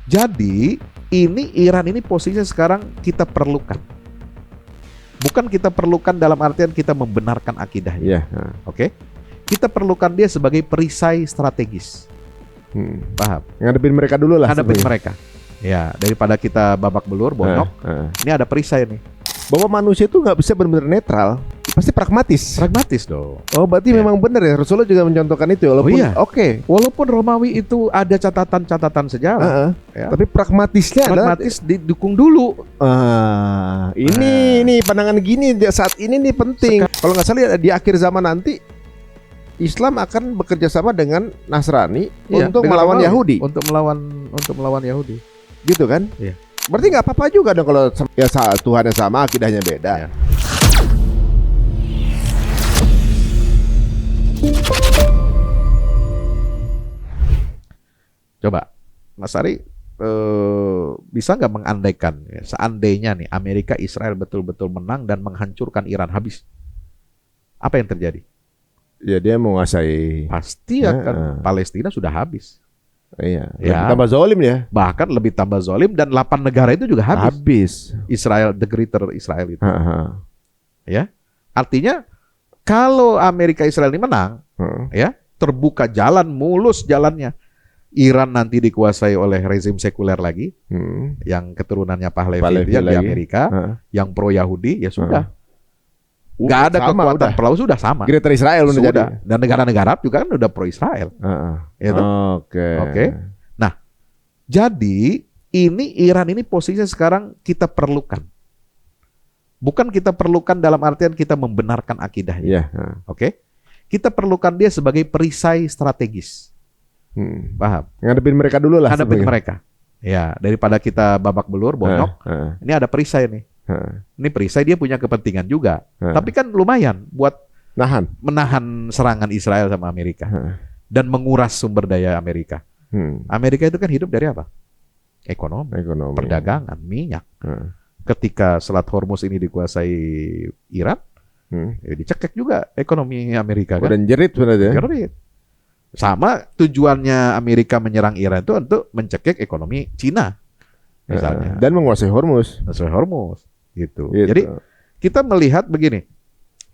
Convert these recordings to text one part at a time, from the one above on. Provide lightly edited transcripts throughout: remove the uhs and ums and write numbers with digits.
Jadi ini Iran ini posisinya sekarang kita perlukan. Bukan kita perlukan dalam artian kita membenarkan akidahnya. Iya. Oke? Kita perlukan dia sebagai perisai strategis. Paham? Ngadepin mereka dulu lah. Hadapin sebenarnya. mereka. Ya, daripada kita babak belur, bonyok. Ini ada perisai nih. Bahwa manusia itu nggak bisa benar-benar netral, pasti pragmatis. Pragmatis dong. Oh, berarti Ya. memang benar ya. Rasulullah juga mencontohkan itu. Walaupun iya. oke. Walaupun Romawi itu ada catatan-catatan sejarah, ya. Tapi pragmatisnya adalah pragmatis didukung dulu. ini pandangan gini saat ini nih penting. Kalau nggak salah di akhir zaman nanti Islam akan bekerja sama dengan Nasrani Iya, untuk dengan melawan Romawi. Yahudi, Untuk melawan Yahudi. gitu kan? Iya. Berarti nggak apa-apa juga dong kalau ya Tuhannya sama, akidahnya beda. Iya. Coba, Mas Ari, bisa nggak mengandaikan ya, seandainya nih Amerika Israel betul-betul menang dan menghancurkan Iran habis, apa yang terjadi? Ya dia menguasai. Pasti akan Palestina sudah habis. Iya. Ya. Tambah zolim ya. Bahkan lebih tambah zolim dan 8 negara itu juga habis. Israel, the Greater Israel itu. Ya, artinya kalau Amerika Israel ini menang, ya terbuka jalan, mulus jalannya. Iran nanti dikuasai oleh rezim sekuler lagi, yang keturunannya Pahlavi di Amerika, yang pro Yahudi, ya sudah. Nggak ada kekuatan perlawanan, sudah sama. Greater Israel sudah. jadi. Dan negara-negara juga kan udah pro Israel. Gitu? Oke. Nah, jadi ini Iran ini posisinya sekarang kita perlukan. Bukan kita perlukan dalam artian kita membenarkan akidahnya. Oke? Kita perlukan dia sebagai perisai strategis. Paham? Ngadepin mereka dulu lah. Hadapin mereka. Ya, daripada kita babak belur, bonyok. Ini ada perisai nih. Ini perisai dia punya kepentingan juga. Tapi kan lumayan buat menahan serangan Israel sama Amerika. Dan menguras sumber daya Amerika. Amerika itu kan hidup dari apa? Ekonomi. Perdagangan, minyak. Ketika Selat Hormuz ini dikuasai Iran, ya dicekek juga ekonomi Amerika kan. Dan jerit sebenarnya. Jerit. Sama tujuannya Amerika menyerang Iran itu untuk mencekik ekonomi Cina misalnya. Dan menguasai Hormuz. Gitu. Jadi kita melihat begini.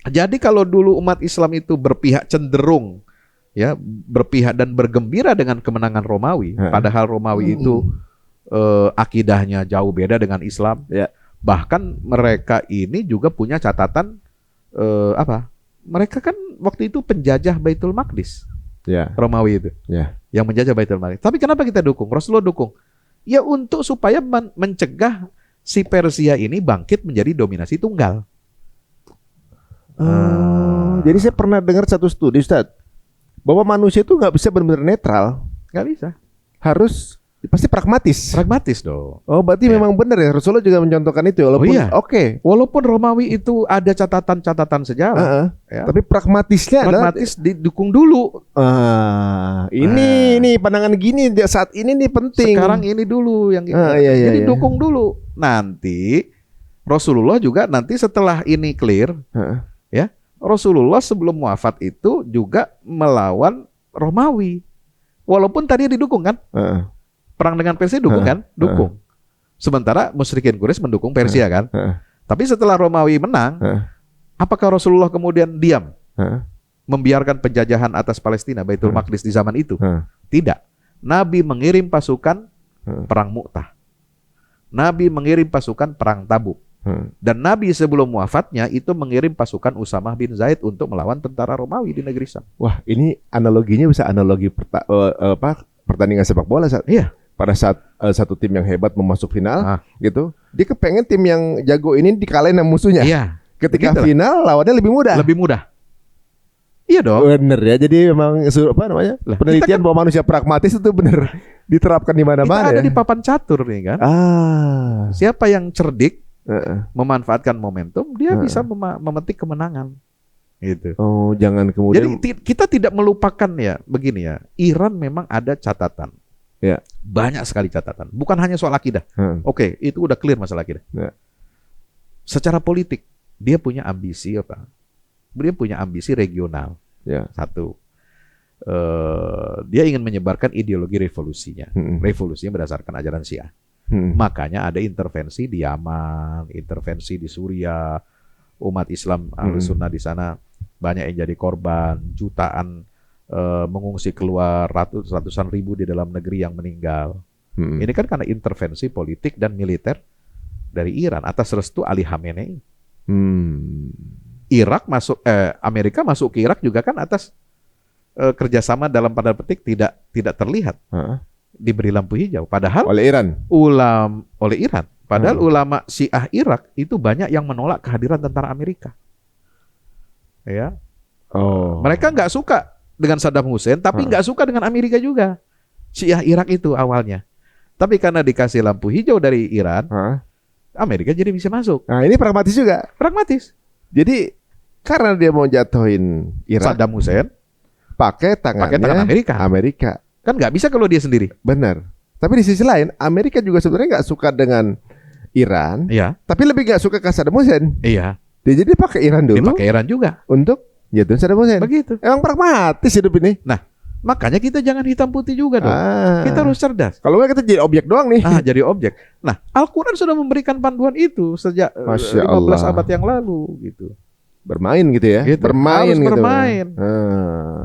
Jadi kalau dulu umat Islam itu berpihak cenderung ya berpihak dan bergembira dengan kemenangan Romawi, padahal Romawi itu akidahnya jauh beda dengan Islam. Bahkan mereka ini juga punya catatan mereka kan waktu itu penjajah Baitul Maqdis. Romawi itu. Yang menjajah Baitul Maqdis. Tapi kenapa kita dukung? Rasulullah dukung. Ya untuk supaya mencegah si Persia ini bangkit menjadi dominasi tunggal. Jadi saya pernah dengar satu studi, Ustaz, bahwa manusia itu nggak bisa benar-benar netral. Nggak bisa. Harus pasti pragmatis. Pragmatis dong. Oh, berarti memang benar ya. Rasulullah juga mencontohkan itu. Walaupun walaupun Romawi itu ada catatan-catatan sejarah, tapi pragmatisnya pragmatis didukung dulu. Ini pandangan gini saat ini nih penting. Sekarang ini dulu yang jadi dukung dulu. Nanti Rasulullah juga nanti setelah ini clear, ya Rasulullah sebelum wafat itu juga melawan Romawi. Walaupun tadi didukung kan. Perang dengan Persia dukung kan? Dukung. Sementara musyrikin Quraisy mendukung Persia kan? Tapi setelah Romawi menang, apakah Rasulullah kemudian diam? Membiarkan penjajahan atas Palestina, Baitul Maqdis di zaman itu? Tidak. Nabi mengirim pasukan perang Mu'tah. Nabi mengirim pasukan perang Tabuk. Dan Nabi sebelum wafatnya itu mengirim pasukan Usamah bin Zaid untuk melawan tentara Romawi di negeri Syam. Wah, ini analoginya bisa analogi pertandingan sepak bola saat. Iya. Pada saat satu tim yang hebat mau masuk final, gitu, dia kepengen tim yang jago ini dikalahin sama musuhnya. Iya. Ketika final lawannya lebih mudah. Lebih mudah. Iya dong. Bener ya. Jadi memang penelitian bahwa manusia pragmatis itu bener diterapkan di mana-mana. Kita ada di papan catur nih kan. Siapa yang cerdik memanfaatkan momentum, dia bisa memetik kemenangan. Gitu. Oh, jangan kemudian. Jadi kita tidak melupakan ya, begini ya. Iran memang ada catatan. Banyak sekali catatan. Bukan hanya soal akidah. Oke, itu udah clear masalah akidah. Secara politik, dia punya ambisi apa? Dia punya ambisi regional. Satu. dia ingin menyebarkan ideologi revolusinya. Revolusinya berdasarkan ajaran Syiah. Makanya ada intervensi di Yaman, intervensi di Suriah, umat Islam Ahlus Sunnah di sana banyak yang jadi korban, jutaan mengungsi keluar, ratusan ribu di dalam negeri yang meninggal. Ini kan karena intervensi politik dan militer dari Iran atas restu Ali Khamenei. Amerika masuk ke Irak juga kan atas kerjasama dalam tanda petik tidak terlihat. Diberi lampu hijau, padahal oleh Iran. Padahal ulama Syiah Irak itu banyak yang menolak kehadiran tentara Amerika. Ya, mereka nggak suka dengan Saddam Hussein, tapi nggak suka dengan Amerika juga. Syiah Irak itu awalnya, tapi karena dikasih lampu hijau dari Iran, Amerika jadi bisa masuk. Nah ini pragmatis juga. Pragmatis. Jadi karena dia mau jatuhin Irak, Saddam Hussein, pakai tangan Amerika. Kan nggak bisa kalau dia sendiri. Benar. Tapi di sisi lain, Amerika juga sebenarnya nggak suka dengan Iran. Iya. Tapi lebih nggak suka ke Saddam Hussein. Iya. Dia jadi pakai Iran dulu. Dia pakai Iran juga untuk jatuhin Saddam Hussein. Begitu. Emang pragmatis hidup ini. Nah, makanya kita jangan hitam putih juga dong. Kita harus cerdas. Kalau nggak kita jadi objek doang nih. Jadi objek. Nah, Al-Quran sudah memberikan panduan itu sejak 15 abad yang lalu gitu. Bermain gitu ya. Gitu. Bermain harus gitu. Bermain.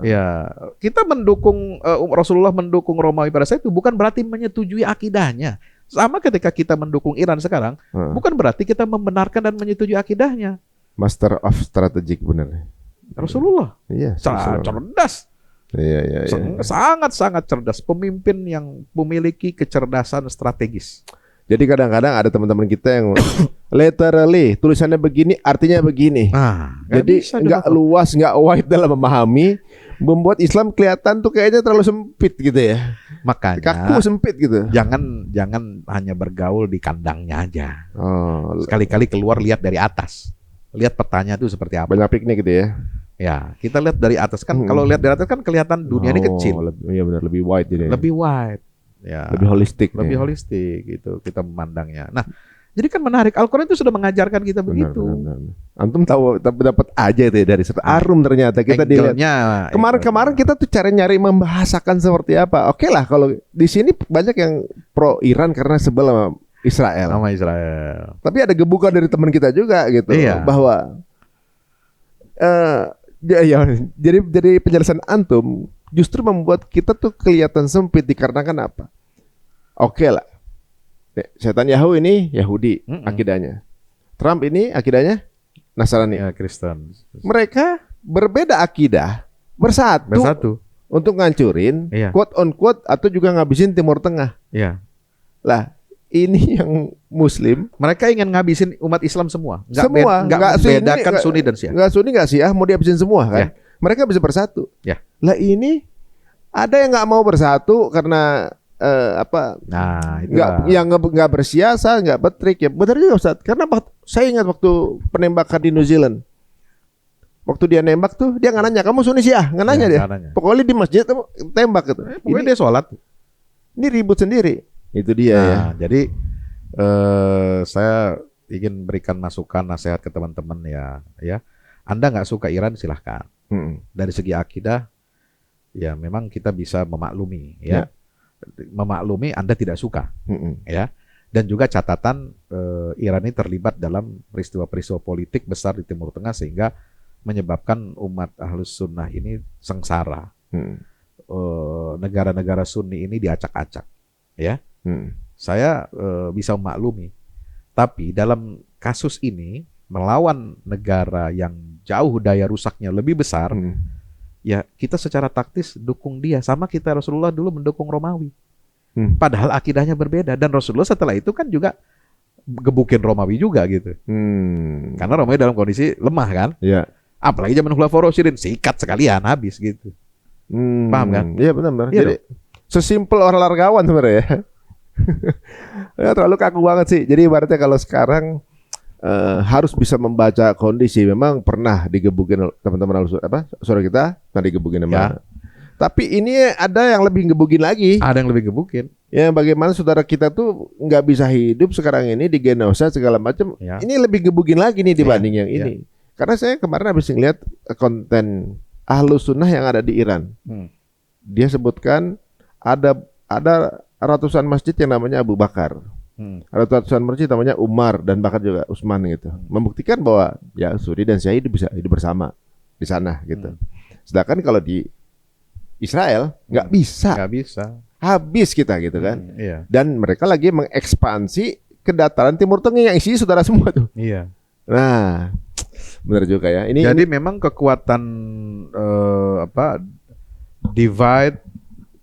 Ya, kita mendukung Rasulullah mendukung Romawi pada saat itu bukan berarti menyetujui akidahnya. Sama ketika kita mendukung Iran sekarang, bukan berarti kita membenarkan dan menyetujui akidahnya. Master of strategic benar. Rasulullah. Iya, cerdas. Iya. Sangat cerdas, pemimpin yang memiliki kecerdasan strategis. Jadi kadang-kadang ada teman-teman kita yang literally tulisannya begini, artinya begini. Jadi nggak luas, nggak wide dalam memahami, membuat Islam kelihatan tuh kayaknya terlalu sempit gitu ya. Makanya kaku sempit gitu. Jangan hanya bergaul di kandangnya aja. Sekali-kali keluar lihat dari atas, lihat petanya tuh seperti apa. Banyak piknik gitu ya. Ya, kita lihat dari atas kan. Kalau lihat dari atas kan kelihatan dunia ini kecil. Iya benar, lebih wide jadi. Lebih wide. Ya, lebih holistik gitu kita memandangnya. Nah, jadi kan menarik, Al-Quran itu sudah mengajarkan kita begitu. Benar. Antum tahu dapat aja itu ya dari Arum ternyata kita dilihat. Kemarin kita tuh cara nyari membahasakan seperti apa. Oke lah kalau di sini banyak yang pro Iran karena sebel sama Israel. Tapi ada gebukan dari teman kita juga gitu bahwa jadi penjelasan antum justru membuat kita tuh kelihatan sempit dikarenakan apa? Oke lah. Netanyahu ini Yahudi akidahnya. Trump ini akidahnya Nasrani. Kristen. Mereka berbeda akidah, bersatu. Untuk ngancurin quote on quote atau juga ngabisin Timur Tengah. Iya. Lah, ini yang Muslim, mereka ingin ngabisin umat Islam semua. Nggak bedakan Sunni dan Syiah. Nggak Sunni nggak Syiah, mau dihabisin semua kan? Mereka bisa bersatu. Lah ini ada yang nggak mau bersatu karena nggak bersiasa, nggak betrik ya. Benar juga Ustaz. Karena saya ingat waktu penembakan di New Zealand. Waktu dia nembak tuh dia nggak nanya kamu Sunni Syiah, nggak nanya dia. Pokoknya di masjid tembak gitu. Pokoknya dia sholat. Ini ribut sendiri. Itu dia ya. Jadi saya ingin berikan masukan nasihat ke teman-teman ya. Anda nggak suka Iran silahkan. Dari segi akidah ya memang kita bisa memaklumi ya. Memaklumi Anda tidak suka ya. Dan juga catatan Iran ini terlibat dalam peristiwa-peristiwa politik besar di Timur Tengah sehingga menyebabkan umat Ahlus Sunnah ini sengsara. Negara-negara Sunni ini diacak-acak ya. Saya bisa memaklumi. Tapi dalam kasus ini melawan negara yang jauh daya rusaknya lebih besar, ya kita secara taktis dukung dia. Sama kita Rasulullah dulu mendukung Romawi. Padahal akidahnya berbeda. Dan Rasulullah setelah itu kan juga gebukin Romawi juga gitu. Karena Romawi dalam kondisi lemah kan. Apalagi zaman Khulafaur Rasyidin, sikat sekalian habis gitu. Paham kan? Iya benar. Jadi sesimpel olahragawan sebenarnya ya. Ya terlalu kaku banget sih. Jadi ibaratnya kalau sekarang harus bisa membaca kondisi. Memang pernah digebukin teman-teman saudara kita, pernah digebukin sama. Tapi ini ada yang lebih gebukin lagi. Ada yang lebih gebukin. Ya bagaimana saudara kita tuh nggak bisa hidup sekarang ini di genosa segala macam. Ini lebih gebukin lagi nih dibanding yang ini. Karena saya kemarin habis ngeliat konten Ahlus Sunnah yang ada di Iran. dia sebutkan ada ratusan masjid yang namanya Abu Bakar. Ada ratusan masjid namanya Umar dan bahkan juga Utsman gitu. Membuktikan bahwa ya Sunni dan Syiah bisa hidup bersama di sana gitu. Sedangkan kalau di Israel nggak bisa. Nggak bisa. Habis kita gitu kan. Iya. Dan mereka lagi mengekspansi ke dataran Timur Tengah yang isinya saudara semua tuh. Iya. Nah, benar juga ya. Jadi memang kekuatan divide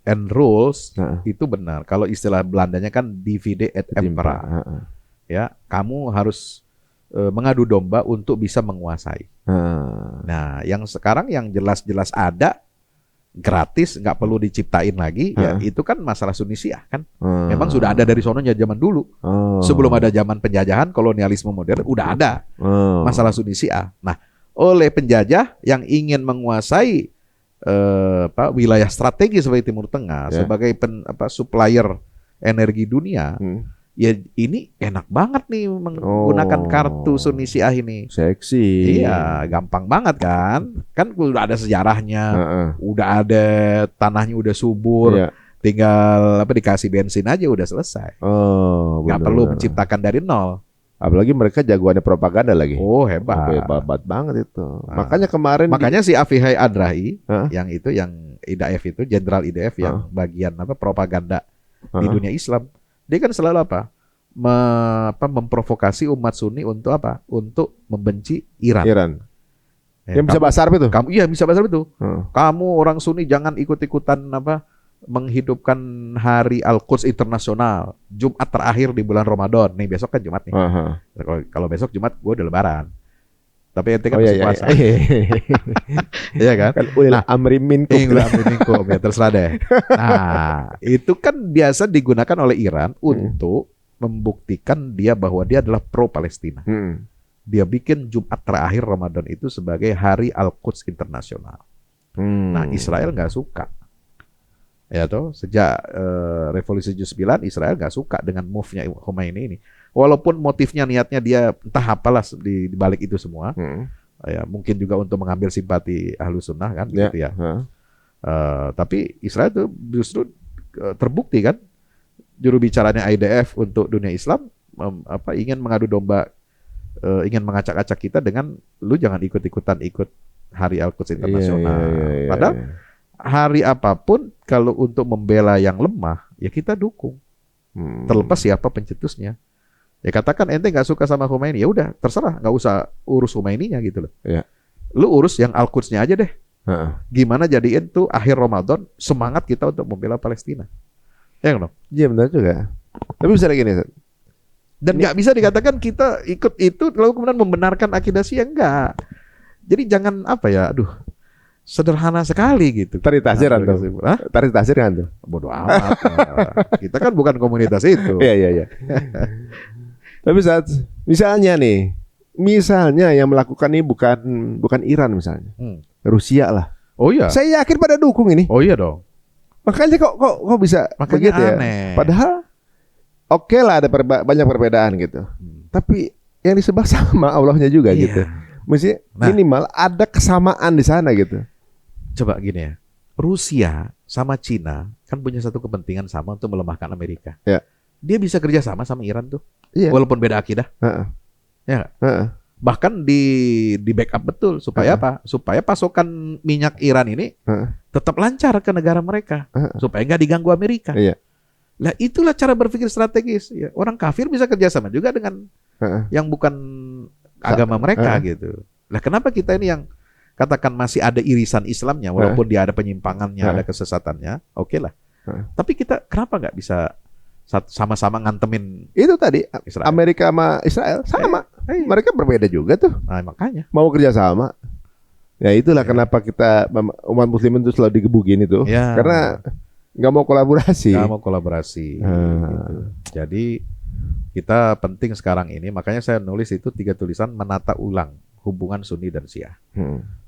and rules itu benar. Kalau istilah Belandanya kan divide et impera. Ya, kamu harus mengadu domba untuk bisa menguasai. Nah, yang sekarang yang jelas-jelas ada gratis, nggak perlu diciptain lagi, ya itu kan masalah Sunni Syiah kan. Memang sudah ada dari sononya zaman dulu. Sebelum ada zaman penjajahan kolonialisme modern udah ada masalah Sunni Syiah. Nah, oleh penjajah yang ingin menguasai wilayah strategis sebagai Timur Tengah, sebagai supplier energi dunia, ya ini enak banget nih menggunakan kartu Sunni Syiah ini. Seksi. Iya, gampang banget kan. Kan udah ada sejarahnya, udah ada tanahnya udah subur, tinggal dikasih bensin aja udah selesai. Nggak perlu menciptakan dari nol. Apalagi mereka jagoannya propaganda lagi. Oh, hebat. Hebat banget itu. Makanya kemarin si Afihai Adrahi yang IDF itu, Jenderal IDF yang bagian propaganda di dunia Islam. Dia kan selalu memprovokasi umat Sunni untuk Untuk membenci Iran. Yang bisa bahasa Arab itu? Iya, bisa bahasa Arab itu. Kamu orang Sunni jangan ikut-ikutan menghidupkan Hari Al-Quds Internasional, Jumat terakhir di bulan Ramadan. Nih besok kan Jumat nih. Kalau besok Jumat gue udah lebaran. Tapi ente kan masih puasa. Iya kan? Ulil amri minkum. Ya terserah deh. Nah, itu kan biasa digunakan oleh Iran untuk membuktikan dia bahwa dia adalah pro Palestina. Dia bikin Jumat terakhir Ramadan itu sebagai Hari Al-Quds Internasional. Nah, Israel nggak suka. Ya toh, sejak Revolusi 79 Israel nggak suka dengan move-nya Khomeini ini. Walaupun motifnya niatnya dia entah apalah di balik itu semua. Ya, mungkin juga untuk mengambil simpati Ahlus Sunnah kan gitu ya. Tapi Israel itu justru terbukti kan juru bicaranya IDF untuk dunia Islam ingin mengadu domba, ingin mengacak-acak kita dengan lu jangan ikut-ikutan ikut Hari Al-Quds Internasional. Padahal hari apapun kalau untuk membela yang lemah ya kita dukung, terlepas siapa pencetusnya. Ya katakan ente nggak suka sama Khomeini, ya udah terserah, nggak usah urus Khomeininya gitu loh. Lu urus yang Al-Qudsnya aja deh. Gimana jadiin tuh akhir Ramadan semangat kita untuk membela Palestina. Ya kan? Iya benar juga. Tapi bisa lagi nih. Dan nggak bisa dikatakan kita ikut itu lalu kemudian membenarkan akidah Syiah, enggak. Jadi jangan sederhana sekali gitu. Tarik tasir antum. Tarik tasir kan tuh. Bodoh amat. Kita kan bukan komunitas itu. Iya. Tapi misalnya yang melakukan ini bukan Iran misalnya. Rusia lah. Oh iya. Saya yakin pada dukung ini. Oh iya dong. Makanya kok bisa begitu ya? Padahal oke lah ada banyak perbedaan gitu. Tapi yang disebut sama Allahnya juga gitu. Mesti minimal ada kesamaan di sana gitu. Coba gini ya, Rusia sama Cina kan punya satu kepentingan sama untuk melemahkan Amerika. Dia bisa kerja sama Iran tuh, walaupun beda akidah. Ya, bahkan di backup betul supaya apa? Supaya pasokan minyak Iran ini tetap lancar ke negara mereka, supaya nggak diganggu Amerika. Lah itulah cara berpikir strategis. Ya, orang kafir bisa kerja sama juga dengan yang bukan agama mereka gitu. Lah kenapa kita ini yang katakan masih ada irisan Islamnya, walaupun dia ada penyimpangannya, ada kesesatannya, oke lah. Tapi kita kenapa nggak bisa sama-sama ngantemin itu tadi Israel? Amerika sama Israel sama, mereka berbeda juga tuh. Nah makanya mau kerja sama. Ya itulah kenapa kita umat Muslim itu selalu digebukin itu, karena nggak mau kolaborasi. Gitu. Jadi kita penting sekarang ini, makanya saya nulis itu 3 tulisan menata ulang hubungan Sunni dan Syiah.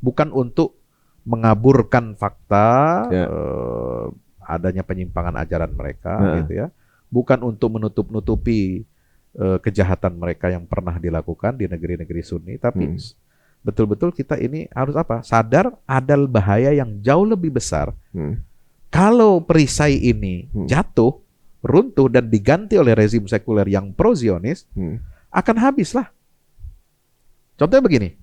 Bukan untuk mengaburkan fakta adanya penyimpangan ajaran mereka, gitu ya. Bukan untuk menutup-nutupi kejahatan mereka yang pernah dilakukan di negeri-negeri Sunni, tapi betul-betul kita ini harus sadar ada bahaya yang jauh lebih besar Kalau perisai ini jatuh, runtuh dan diganti oleh rezim sekuler yang pro-Zionis, akan habislah. Contohnya begini,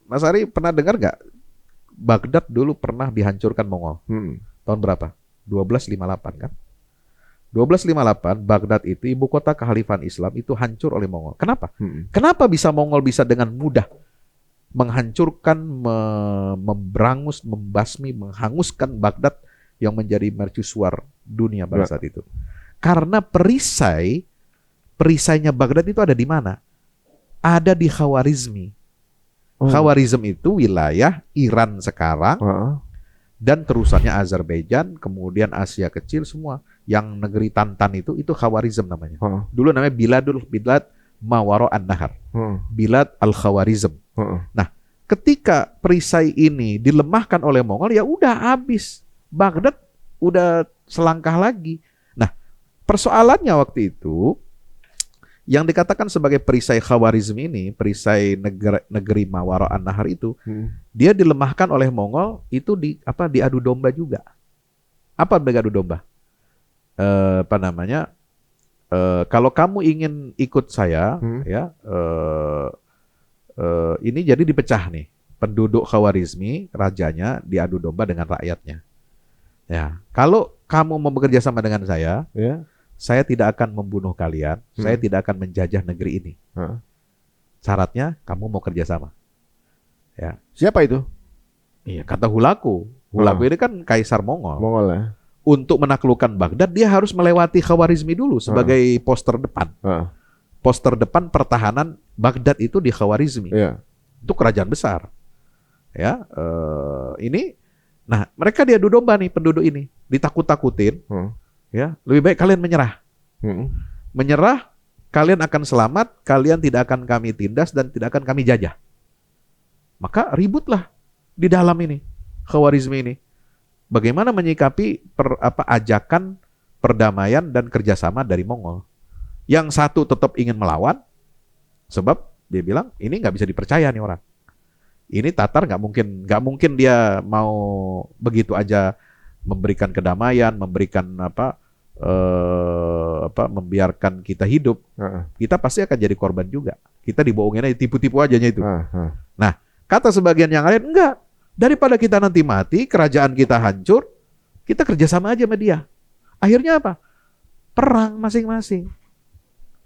Mas Ari pernah dengar nggak? Baghdad dulu pernah dihancurkan Mongol. Tahun berapa? 1258 kan? 1258 Baghdad itu ibu kota kehalifan Islam itu hancur oleh Mongol. Kenapa? Kenapa bisa Mongol bisa dengan mudah menghancurkan, memberangus, membasmi, menghanguskan Baghdad yang menjadi mercusuar dunia pada saat itu? Karena perisainya Baghdad itu ada di mana? Ada di Khawarizmi. Khawarizm itu wilayah Iran sekarang dan terusannya Azerbaijan, kemudian Asia Kecil semua. Yang negeri Tantan itu Khawarizm namanya. Dulu namanya Bilad Mawaro an-Nahar. Bilad al-Khawarizm. Nah, ketika perisai ini dilemahkan oleh Mongol, ya udah habis. Baghdad udah selangkah lagi. Nah, persoalannya waktu itu yang dikatakan sebagai perisai Khawarizm ini, perisai negeri Mawaro an-Nahar itu, dia dilemahkan oleh Mongol itu diadu domba juga. Apa diadu domba? Kalau kamu ingin ikut saya, ya, ini jadi dipecah nih. Penduduk Khawarizmi, rajanya diadu domba dengan rakyatnya. Ya, kalau kamu mau bekerja sama dengan saya tidak akan membunuh kalian, saya tidak akan menjajah negeri ini. Syaratnya kamu mau kerja sama. Ya. Siapa itu? Iya, kata Hulaku. Hulaku ini kan kaisar Mongol. Mongol ya. Untuk menaklukkan Baghdad, dia harus melewati Khawarizmi dulu sebagai poster depan. Poster depan pertahanan Baghdad itu di Khawarizmi. Itu kerajaan besar. Ya, nah mereka diadu domba nih penduduk ini, ditakut-takutin. Ya, lebih baik kalian menyerah. Menyerah, kalian akan selamat, kalian tidak akan kami tindas dan tidak akan kami jajah. Maka ributlah di dalam ini, Khawarizmi ini. Bagaimana menyikapi ajakan perdamaian dan kerjasama dari Mongol. Yang satu tetap ingin melawan, sebab dia bilang ini nggak bisa dipercaya nih orang. Ini Tatar nggak mungkin dia mau begitu aja memberikan kedamaian, memberikan membiarkan kita hidup. Kita pasti akan jadi korban juga. Kita dibohongin aja, tipu-tipu aja itu. Nah, kata sebagian yang lain, enggak. Daripada kita nanti mati, kerajaan kita hancur, kita kerjasama aja sama dia. Akhirnya apa? Perang masing-masing.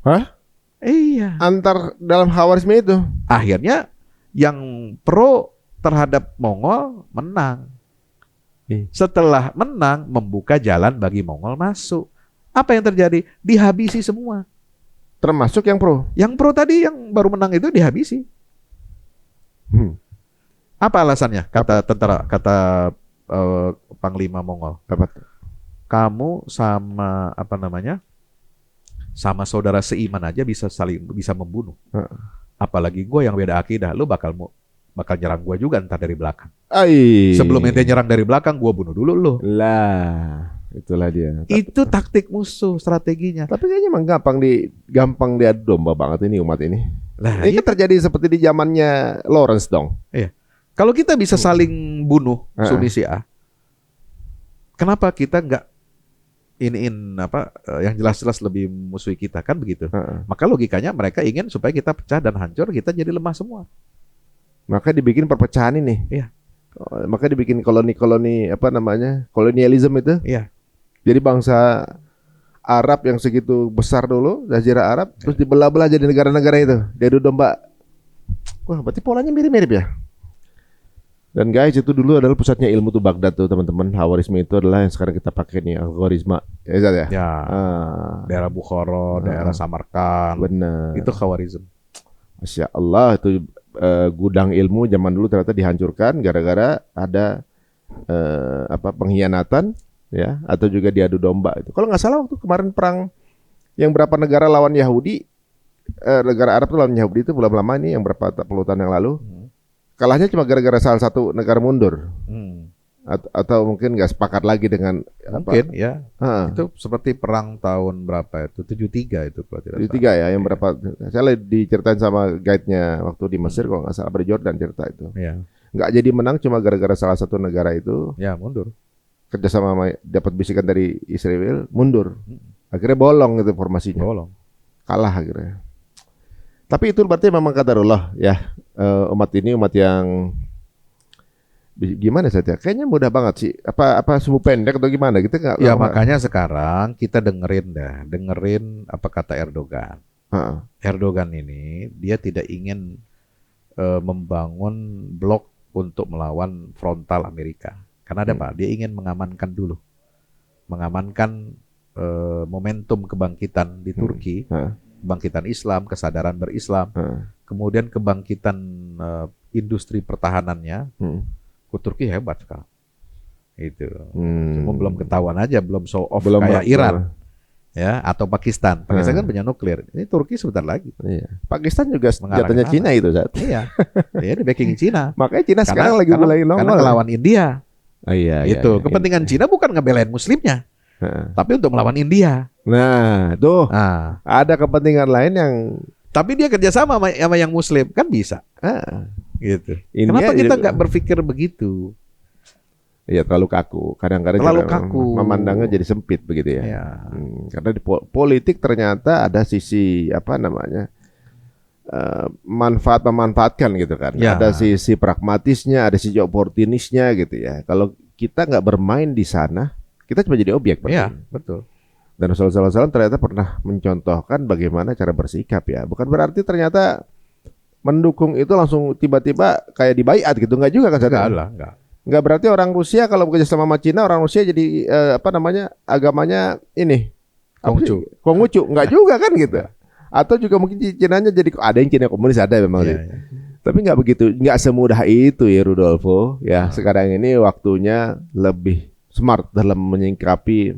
Hah? Iya. Antar dalam Khawarizmi itu? Akhirnya yang pro terhadap Mongol menang. Setelah menang, membuka jalan bagi Mongol masuk. Apa yang terjadi? Dihabisi semua. Termasuk yang pro? Yang pro tadi yang baru menang itu dihabisi. Apa alasannya? Kata tentara, kata Panglima Mongol. Apa? Kamu sama sama saudara seiman aja bisa membunuh. Apalagi gue yang beda akidah, lu bakal nyerang gue juga ntar dari belakang. Sebelum ente nyerang dari belakang, gue bunuh dulu lu. Lah, itulah dia. Itu taktik musuh, strateginya. Tapi kayaknya emang gampang diadu domba banget ini umat ini. Lah, ini kan terjadi seperti di zamannya Lawrence dong. Iya. Kalau kita bisa saling bunuh Sunni Syiah, kenapa kita nggak yang jelas-jelas lebih musuhi kita, kan begitu? Maka logikanya mereka ingin supaya kita pecah dan hancur, kita jadi lemah semua. Maka dibikin perpecahan ini. Iya. Maka dibikin koloni-koloni kolonialisme itu. Iya. Jadi bangsa Arab yang segitu besar dulu, Jazirah Arab, terus dibelah-belah jadi negara-negara itu. Diadu domba. Wah, berarti polanya mirip-mirip ya. Dan guys, itu dulu adalah pusatnya ilmu tuh Baghdad tuh teman-teman. Khawarizmi itu adalah yang sekarang kita pakai nih, algoritma. Ya. Ya. Daerah Bukhara, daerah Samarkand. Benar. Itu Khawarizm. Masya Allah, itu gudang ilmu zaman dulu ternyata dihancurkan gara-gara ada pengkhianatan ya, atau juga diadu domba itu. Kalau nggak salah waktu kemarin perang yang berapa negara lawan Yahudi, negara Arab tuh lawan Yahudi itu belum lama ini, yang berapa puluh tahun yang lalu. Kalahnya cuma gara-gara salah satu negara mundur. Atau mungkin nggak sepakat lagi dengan ya. Itu seperti perang tahun berapa itu? 73 itu kalau tidak 73 salah. Ya, yang berapa? Saya diceritain sama guide-nya waktu di Mesir kalau nggak salah, di Jordan cerita itu. Iya. nggak jadi menang cuma gara-gara salah satu negara itu Ya mundur. kerjasama dapat bisikan dari Israel mundur. Akhirnya bolong itu formasinya. Bolong. Kalah akhirnya. Tapi itu berarti memang qadarullah ya. Umat ini umat yang gimana saja? Kayaknya mudah banget sih. Apa sumbu pendek atau gimana? Kita nggak. Ya makanya sekarang kita dengerin apa kata Erdogan. Erdogan ini dia tidak ingin membangun blok untuk melawan frontal Amerika. Karena ada Pak, dia ingin mengamankan dulu. Mengamankan momentum kebangkitan di Turki, kebangkitan Islam, kesadaran berislam, kemudian kebangkitan industri pertahanannya. Turki hebat sekarang. Itu. Cuma belum ketahuan aja, belum show off kayak Iran. Ya, atau Pakistan. Pakistan kan punya nuklir. Ini Turki sebentar lagi. Iya. Pakistan juga senjatanya Cina itu, Zat. Iya. Iya, di backing Cina. Makanya Cina sekarang lagi mulai nongol. Karena melawan India. Iya, itu. Kepentingan Cina bukan ngebelain muslimnya. Tapi untuk melawan India. Nah, tuh. Ada kepentingan lain yang tapi dia kerjasama sama yang muslim. Kan bisa. Gitu. Kenapa kita nggak berpikir begitu? Iya, terlalu kaku. Kadang-kadang terlalu kaku. Memandangnya jadi sempit begitu ya. Ya. Karena di politik ternyata ada sisi memanfaatkan gitu kan. Ya. Ada sisi pragmatisnya, ada sisi oportunisnya gitu ya. Kalau kita nggak bermain di sana, kita cuma jadi objek. Iya, betul. Dan Rasulullah SAW ternyata pernah mencontohkan bagaimana cara bersikap ya. Bukan berarti ternyata mendukung itu langsung tiba-tiba kayak dibaiat gitu, nggak juga kan? Nggak berarti orang Rusia kalau bekerja sama Cina, orang Rusia jadi agamanya ini Konghucu, nggak juga kan gitu. Atau juga mungkin Cinanya jadi ada yang Cina komunis ada memang sih. Tapi nggak begitu, nggak semudah itu ya Rudolfo. Ya sekarang ini waktunya lebih smart dalam menyingkapi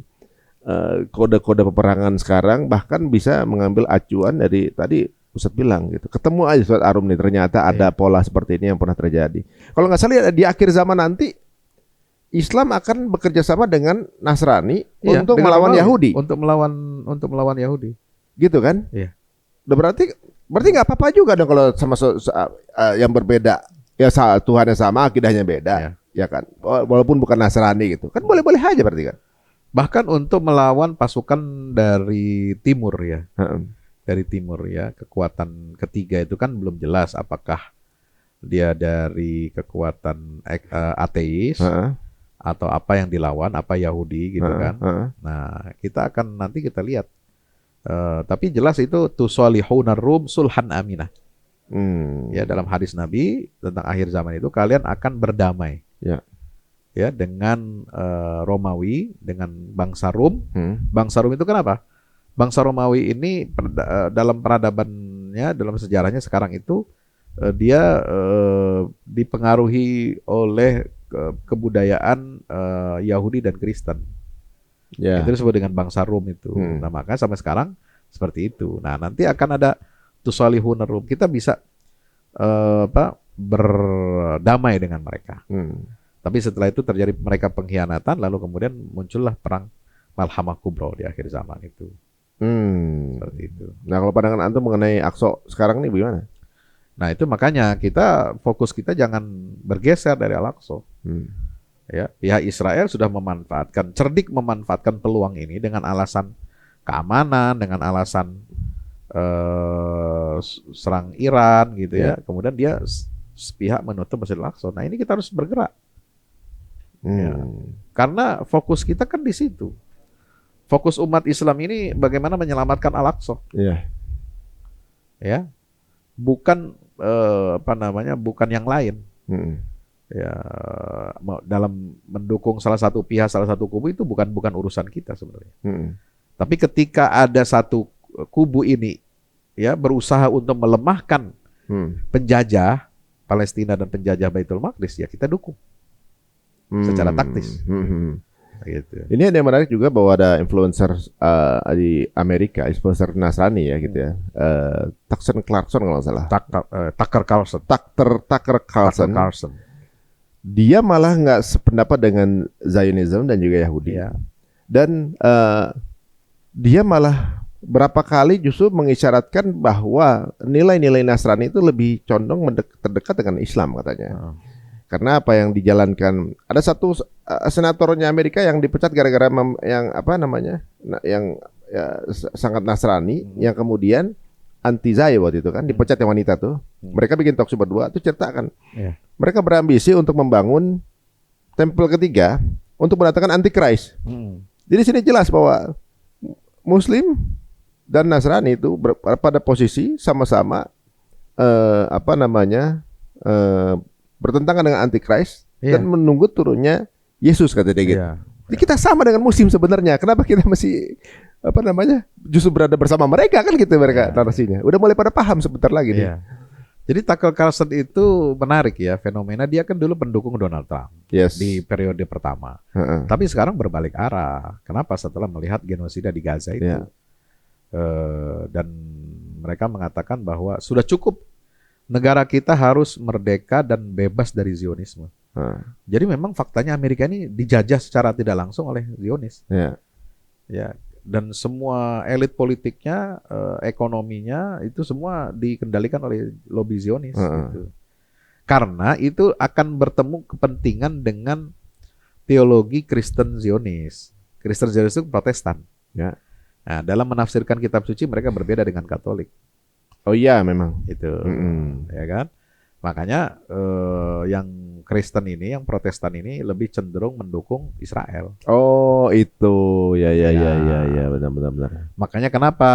kode-kode peperangan sekarang, bahkan bisa mengambil acuan dari tadi Ustadz bilang gitu. Ketemu aja Ustadz Arum nih, ternyata ada pola seperti ini yang pernah terjadi. Kalau nggak salah di akhir zaman nanti Islam akan bekerja sama dengan Nasrani untuk melawan Yahudi. Untuk melawan Yahudi. Gitu kan? Iya. Berarti nggak apa-apa juga dong kalau sama yang berbeda. Ya Tuhannya sama, akidahnya beda. Ya kan? Walaupun bukan Nasrani gitu. Kan boleh-boleh aja berarti kan? Bahkan untuk melawan pasukan dari timur ya. Dari timur ya, kekuatan ketiga itu kan belum jelas apakah dia dari kekuatan ateis atau apa yang dilawan, apa Yahudi gitu kan. Nah, nanti kita lihat. Tapi jelas itu tusolihuna rum sulhan aminah. Ya, dalam hadis Nabi tentang akhir zaman itu kalian akan berdamai. Ya, dengan Romawi, dengan bangsa Rum. Bangsa Rum itu kenapa? Bangsa Romawi ini dalam peradabannya, dalam sejarahnya sekarang itu dia dipengaruhi oleh kebudayaan Yahudi dan Kristen. Itu disebut dengan bangsa Rum itu. Nah, maka sampai sekarang seperti itu. Nah, nanti akan ada tusalihun Rum. Kita bisa berdamai dengan mereka. Tapi setelah itu terjadi mereka pengkhianatan, lalu kemudian muncullah perang Malhamah Kubra di akhir zaman itu. Seperti itu. Nah, kalau pandangan antum mengenai Aqsa sekarang nih bagaimana? Nah, itu makanya fokus kita jangan bergeser dari Al-Aqsa. Ya, pihak Israel sudah cerdik memanfaatkan peluang ini dengan alasan keamanan, dengan alasan serang Iran gitu ya. Kemudian dia sepihak menutup Masjid Al-Aqsa. Nah, ini kita harus bergerak. Ya. Karena fokus kita kan di situ. Fokus umat Islam ini bagaimana menyelamatkan Al-Aqsa. Ya. Bukan bukan yang lain. Ya, dalam mendukung salah satu pihak, salah satu kubu itu bukan urusan kita sebenarnya. Tapi ketika ada satu kubu ini ya berusaha untuk melemahkan penjajah Palestina dan penjajah Baitul Maqdis, ya kita dukung secara taktis. Gitu. Ini ada yang menarik juga bahwa ada influencer di Amerika, influencer Nasrani ya gitu ya. Tucker Carlson kalau nggak salah. Tucker Carlson. Dia malah nggak sependapat dengan Zionism dan juga Yahudi. Dan dia malah berapa kali justru mengisyaratkan bahwa nilai-nilai Nasrani itu lebih condong terdekat dengan Islam katanya. Karena apa yang dijalankan, ada satu senatornya Amerika yang dipecat gara-gara yang apa namanya, yang ya, sangat Nasrani, yang kemudian anti Zai waktu itu kan, dipecat yang wanita tuh. Mereka bikin talkshow berdua, tuh ceritakan. Mereka berambisi untuk membangun tempel ketiga untuk mendatangkan antikris. Jadi sini jelas bahwa Muslim dan Nasrani itu pada posisi sama-sama apa namanya bertentangan dengan antikris dan menunggu turunnya Yesus, kata dia gitu. Jadi kita sama dengan Muslim sebenarnya. Kenapa kita masih apa namanya justru berada bersama mereka kan gitu mereka narasinya. Udah mulai pada paham sebentar lagi nih. Jadi Tucker Carlson itu menarik ya fenomena, dia kan dulu pendukung Donald Trump di periode pertama. Tapi sekarang berbalik arah. Kenapa? Setelah melihat genosida di Gaza itu. Dan mereka mengatakan bahwa sudah cukup, negara kita harus merdeka dan bebas dari Zionisme. Jadi memang faktanya Amerika ini dijajah secara tidak langsung oleh Zionis. Ya, dan semua elit politiknya, ekonominya itu semua dikendalikan oleh lobi Zionis. Gitu. Karena itu akan bertemu kepentingan dengan teologi Kristen Zionis. Kristen Zionis itu Protestan. Nah, dalam menafsirkan kitab suci mereka berbeda dengan Katolik. Oh iya memang itu, ya kan? Makanya yang Kristen ini, yang Protestan ini lebih cenderung mendukung Israel. Oh itu, ya benar. Makanya kenapa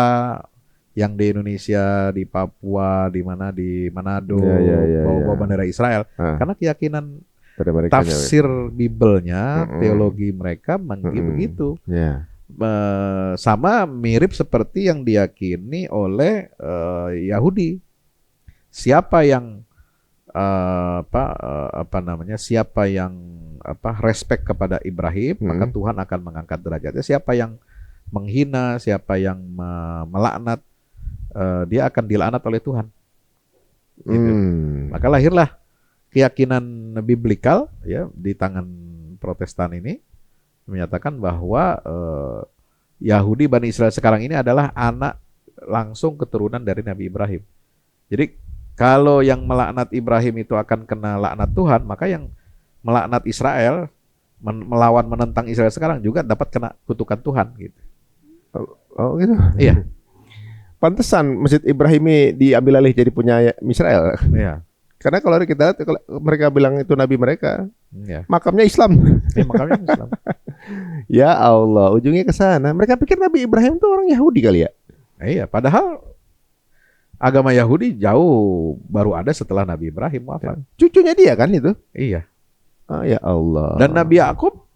yang di Indonesia, di Papua, di mana di Manado, bawa bendera Israel, karena keyakinan tafsir Bibelnya, teologi mereka begitu. Sama mirip seperti yang diyakini oleh Yahudi. Siapa yang siapa yang respect kepada Ibrahim, maka Tuhan akan mengangkat derajatnya. Siapa yang menghina, siapa yang melaknat, dia akan dilaknat oleh Tuhan. Gitu. Maka lahirlah keyakinan biblikal ya di tangan Protestan ini, menyatakan bahwa Yahudi Bani Israel sekarang ini adalah anak langsung keturunan dari Nabi Ibrahim. Jadi kalau yang melaknat Ibrahim itu akan kena laknat Tuhan, maka yang melaknat Israel, melawan menentang Israel sekarang juga dapat kena kutukan Tuhan gitu. Oh gitu. Iya. Pantesan Masjid Ibrahimi diambil alih jadi punya Israel. Iya. Karena kalau kita lihat, mereka bilang itu nabi mereka, makamnya Islam. Makamnya Islam. Ya Allah, ujungnya ke sana. Mereka pikir Nabi Ibrahim itu orang Yahudi kali ya? Iya, padahal agama Yahudi jauh baru ada setelah Nabi Ibrahim wafat. Cucunya dia kan itu? Iya. Oh, ya Allah. Dan Nabi Yakub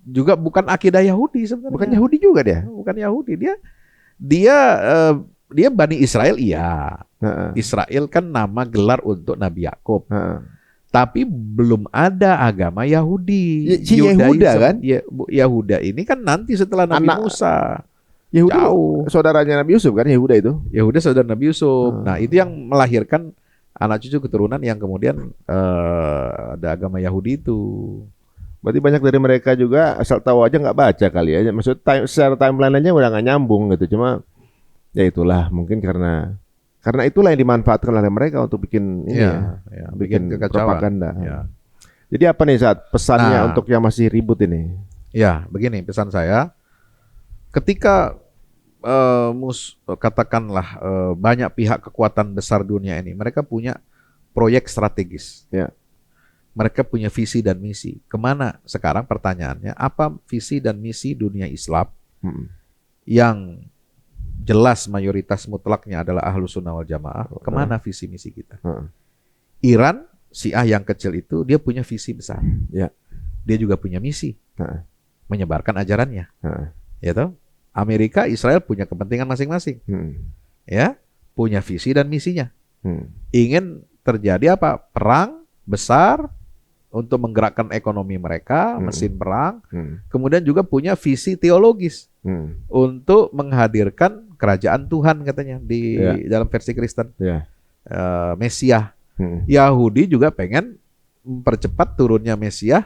juga bukan akidah Yahudi sebenarnya. Bukan Yahudi juga dia? Bukan Yahudi, dia Bani Israel, iya. Israel kan nama gelar untuk Nabi Yakub. Tapi belum ada agama Yahudi. Yehuda kan? Yehuda ini kan nanti setelah Nabi Musa. Yehuda jauh. Saudaranya Nabi Yusuf kan Yehuda itu? Yehuda saudara Nabi Yusuf. Nah itu yang melahirkan anak cucu keturunan yang kemudian ada agama Yahudi itu. Berarti banyak dari mereka juga asal tahu aja nggak baca kali ya. Maksud secara timeline aja udah nggak nyambung gitu. Cuma ya itulah mungkin karena itulah yang dimanfaatkan oleh mereka untuk bikin ini bikin propaganda. Jadi apa nih saat pesannya untuk yang masih ribut ini? Ya, begini pesan saya. Ketika katakanlah banyak pihak kekuatan besar dunia ini, mereka punya proyek strategis. Mereka punya visi dan misi. Kemana sekarang pertanyaannya? Apa visi dan misi dunia Islam yang jelas mayoritas mutlaknya adalah Ahlus Sunnah wal Jamaah? Kemana visi misi kita? Iran, Syiah yang kecil itu, dia punya visi besar. Dia juga punya misi, menyebarkan ajarannya. Ya toh? Amerika, Israel punya kepentingan masing-masing. Ya, punya visi dan misinya. Ingin terjadi apa? Perang besar untuk menggerakkan ekonomi mereka, mesin perang. Kemudian juga punya visi teologis untuk menghadirkan kerajaan Tuhan katanya di dalam versi Kristen. Mesias. Yahudi juga pengen mempercepat turunnya Mesias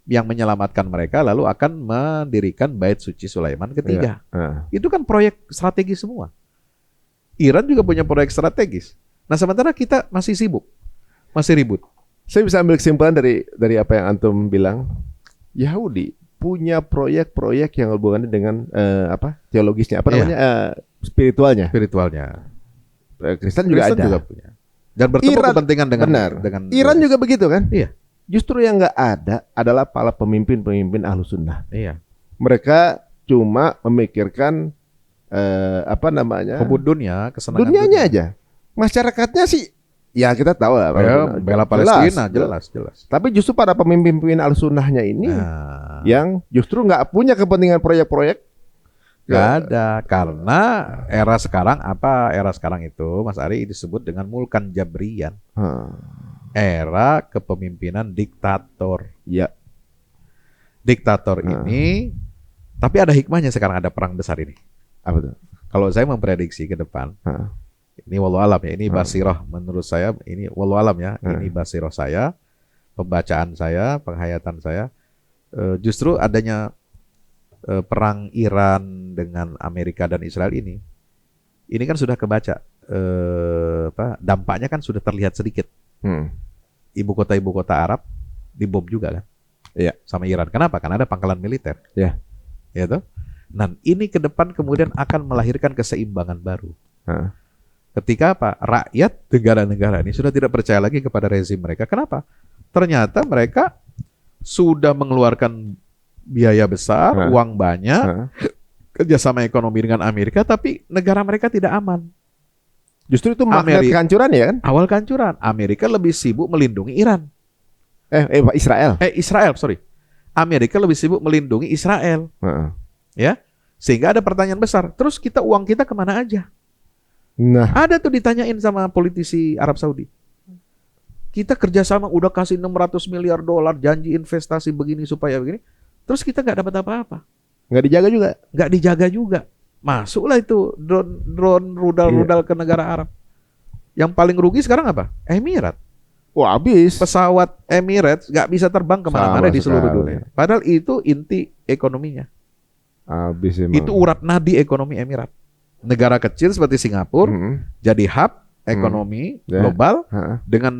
yang menyelamatkan mereka, lalu akan mendirikan Bait Suci Sulaiman ketiga. Itu kan proyek strategis semua. Iran juga punya proyek strategis. Nah sementara kita masih sibuk, masih ribut. Saya bisa ambil kesimpulan dari apa yang antum bilang. Yahudi punya proyek-proyek yang hubungannya dengan teologisnya, spiritualnya. Kristen juga Kristen ada. juga punya. Dan bertemu kepentingan dengan Iran juga begitu kan? Iya. Justru yang nggak ada adalah para pemimpin Ahlus Sunnah. Iya. Mereka cuma memikirkan hubud dunia, kesenangan dunianya dunia aja. Masyarakatnya sih ya kita tahu lah. Bela Palestina jelas. Tapi justru para pemimpin Ahlus-Sunnahnya ini yang justru nggak punya kepentingan proyek-proyek. Nggak ada, karena era sekarang itu Mas Ari disebut dengan Mulkan Jabrian. Era kepemimpinan diktator. Ya. Diktator ini, tapi ada hikmahnya sekarang ada perang besar ini. Apa tuh? Kalau saya memprediksi ke depan, ini wallahu alam ya, ini basirah menurut saya, ini wallahu alam ya, ini basirah saya, pembacaan saya, penghayatan saya, justru adanya perang Iran dengan Amerika dan Israel ini kan sudah kebaca, dampaknya kan sudah terlihat sedikit. Ibu kota Arab dibom juga kan, sama Iran. Kenapa? Karena ada pangkalan militer. Ya toh. Nah, ini ke depan kemudian akan melahirkan keseimbangan baru. Ketika rakyat negara-negara ini sudah tidak percaya lagi kepada rezim mereka. Kenapa? Ternyata mereka sudah mengeluarkan biaya besar, uang banyak, kerjasama ekonomi dengan Amerika, tapi negara mereka tidak aman. Justru itu magnet kehancuran ya kan? Awal kehancuran. Amerika lebih sibuk melindungi Iran. Israel, sorry. Amerika lebih sibuk melindungi Israel. Ya, sehingga ada pertanyaan besar. Terus uang kita kemana aja? Nah, ada tuh ditanyain sama politisi Arab Saudi. Kita kerjasama udah kasih 600 miliar dolar, janji investasi begini supaya begini. Terus kita nggak dapat apa-apa. Nggak dijaga juga. Masuklah itu drone rudal ke negara Arab. Yang paling rugi sekarang apa? Emirat. Wah, habis. Pesawat Emirates nggak bisa terbang kemana-mana di seluruh dunia. Padahal itu inti ekonominya. Habis emang. Itu urat nadi ekonomi Emirat. Negara kecil seperti Singapura jadi hub ekonomi global dengan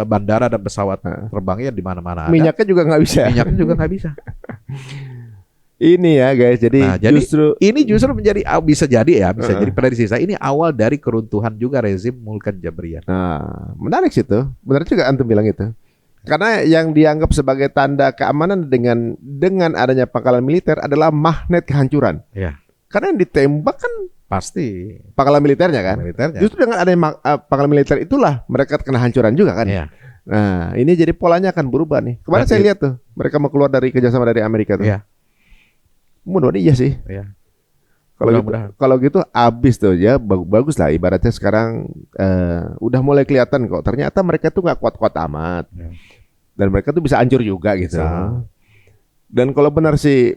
bandara dan pesawat terbangnya di mana-mana ada. Minyaknya juga nggak bisa. Ini ya guys, jadi ini justru menjadi bisa jadi prediksi saya ini awal dari keruntuhan juga rezim Mulkan Jabrian. Nah, menarik sih itu. Benar juga antum bilang itu. Karena yang dianggap sebagai tanda keamanan dengan adanya pangkalan militer adalah magnet kehancuran. Ya. Karena yang ditembak kan pasti pangkalan militernya kan. Justru dengan adanya pangkalan militer itulah mereka kena hancuran juga kan. Ya. Nah, ini jadi polanya akan berubah nih. Kemarin saya lihat tuh mereka mau keluar dari kerjasama dari Amerika tuh. Ya. Mudah-mudahan iya sih. Ya. Kalau gitu abis tuh ya, bagus lah ibaratnya sekarang udah mulai kelihatan kok. Ternyata mereka tuh nggak kuat-kuat amat. Ya. Dan mereka tuh bisa hancur juga gitu. Bisa. Dan kalau benar si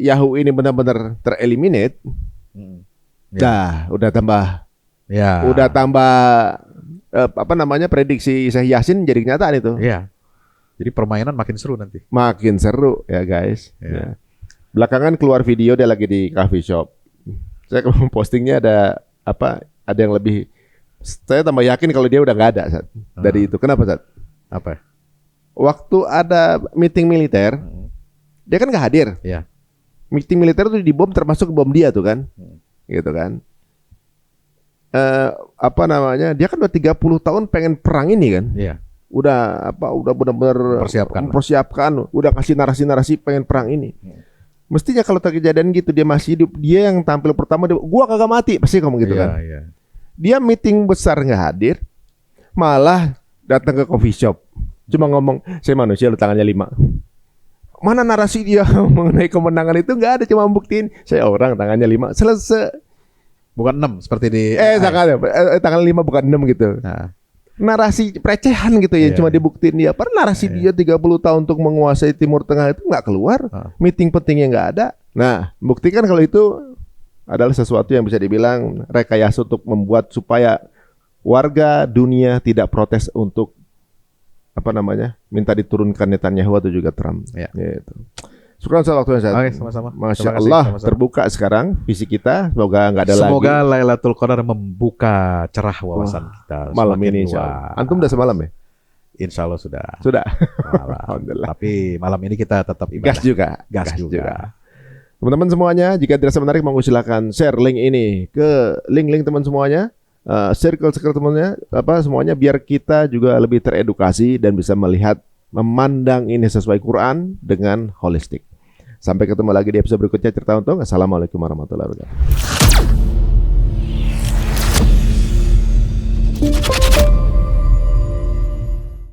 Yahoo ini benar-benar tereliminate, udah tambah prediksi Syekh Yasin jadi kenyataan itu. Iya. Jadi permainan makin seru nanti. Makin seru ya guys. Ya. Belakangan keluar video dia lagi di coffee shop. Saya postingnya ada yang lebih. Saya tambah yakin kalau dia udah nggak ada Sat, dari itu. Kenapa Sat? Apa? Waktu ada meeting militer, dia kan nggak hadir. Ya. Meeting militer tuh dibom termasuk bom dia tuh kan, gitu kan. Dia kan udah 30 tahun pengen perang ini kan. Iya. Udah benar-benar persiapkan, udah kasih narasi-narasi pengen perang ini. Mestinya kalau kejadian gitu dia masih hidup, dia yang tampil pertama, gua kagak mati, pasti ngomong gitu kan. Iya. Dia meeting besar nggak hadir, malah datang ke coffee shop, cuma ngomong saya manusia lu tangannya 5. Mana narasi dia mengenai kemenangan itu nggak ada, cuma buktiin saya orang tangannya 5, selesai. Bukan 6 seperti di tangan 5 bukan 6 gitu. Nah. Narasi pelecehan gitu ya, cuma dibuktiin dia. Padahal narasi dia 30 tahun untuk menguasai Timur Tengah itu nggak keluar, meeting pentingnya nggak ada. Nah, buktikan kalau itu adalah sesuatu yang bisa dibilang rekayasa untuk membuat supaya warga dunia tidak protes untuk minta diturunkan Netanyahu atau juga Trump. Ya. Gitu. Syukur atas waktunya Ustaz. Oke, sama-sama. Masya Allah, terbuka sekarang visi kita. Semoga nggak ada lagi. Semoga Lailatul Qadar membuka cerah wawasan kita. Malam ini, antum udah semalam ya? Insya Allah sudah. Sudah. Alhamdulillah. Tapi malam ini kita tetap ibadah. Gas juga. Teman-teman semuanya, jika dirasa menarik, mau silakan share link ini ke link-link teman semuanya, circle temannya, semuanya, biar kita juga lebih teredukasi dan bisa melihat, memandang ini sesuai Quran dengan holistik. Sampai ketemu lagi di episode berikutnya Cerita Untung. Assalamualaikum warahmatullahi wabarakatuh.